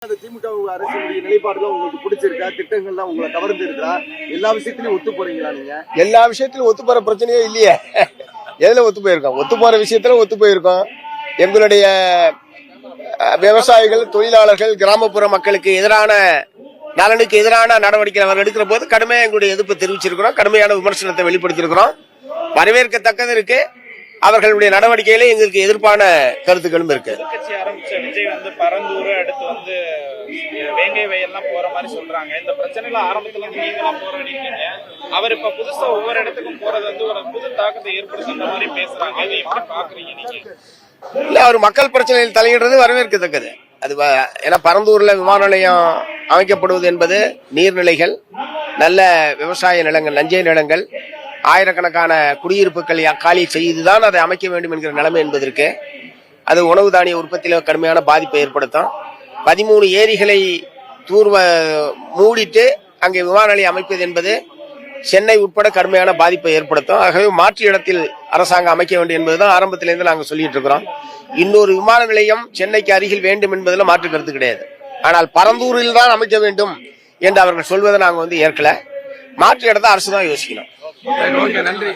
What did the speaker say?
திமுக அரசினுடைய நிலைப்பாடுதான் உங்களுக்கு பிடிச்சிருக்கா? திட்டங்கள்லாம் உங்களை கவர்ந்து இருக்கா? எல்லா விஷயத்திலயும் ஒத்து போறீங்களா? நீங்க எல்லா விஷயத்திலும் ஒத்து போற பிரச்சனையே இல்லையே. எதுல ஒத்து போயிருக்கோம்? ஒத்து போற விஷயத்துல ஒத்து போயிருக்கோம். எங்களுடைய விவசாயிகள், தொழிலாளர்கள், கிராமப்புற மக்களுக்கு எதிரான நலனுக்கு எதிரான நடவடிக்கை அவர் எடுக்கிற போது கடுமையாக எங்களுடைய எதிர்ப்பு தெரிவிச்சிருக்கிறோம். கடுமையான விமர்சனத்தை வெளிப்படுத்தியிருக்கிறோம். வரவேற்கத்தக்கது இருக்கு. அவர்களுடைய நடவடிக்கையில எங்களுக்கு எதிர்ப்பான கருத்துக்களும் இருக்கு. எதிர்கட்சி ஆரம்பிச்ச விஜய் பரந்தூர் அடுத்து வேங்கை வயல்லாம் போற மாதிரி சொல்றாங்க. இந்த பிரச்சனைல ஆரம்பத்துல நீங்களாம் போராடிருக்கீங்க. அவர் இப்ப புதுசா ஒவ்வொரு இடத்துக்கும் போறது ஒரு புது தாக்கத்தை ஏற்படுத்துற மாதிரி பேசுறாங்க. அதை எப்படி பாக்குறீங்க நீங்க? இல்ல, அவர் மக்கள் பிரச்சனையில் தலையிடுறது வரவேற்கத்தக்கது. அது ஏன்னா பரந்தூர்ல விமான நிலையம் அமைக்கப்படுவது என்பது நீர்நிலைகள், நல்ல விவசாய நிலங்கள், நஞ்சை நிலங்கள், ஆயிரக்கணக்கான குடியிருப்புகளை காலி செய்துதான் அதை அமைக்க வேண்டும் என்கிற நிலைமை என்பதற்கு அது உணவு தானிய உற்பத்தியில கடுமையான பாதிப்பை ஏற்படுத்தும். 13 ஏரிகளை மூடிட்டு அங்கே விமான நிலையம் அமைப்பது என்பது சென்னை உட்பட கடுமையான பாதிப்பை ஏற்படுத்தும். ஆகவே மாற்று இடத்தில் அரசாங்கம் அமைக்க வேண்டும் என்பதுதான் ஆரம்பத்திலிருந்து நாங்கள் சொல்லிட்டு இருக்கிறோம். இன்னொரு விமான நிலையம் சென்னைக்கு அருகில் வேண்டும் என்பதில் மாற்று கருத்து கிடையாது. ஆனால் பரந்தூரில் தான் அமைக்க வேண்டும் என்று அவர்கள் சொல்வதை நாங்கள் ஏற்கல. மாற்று இடத்தை அரசு தான் யோசிக்கணும். நன்றி.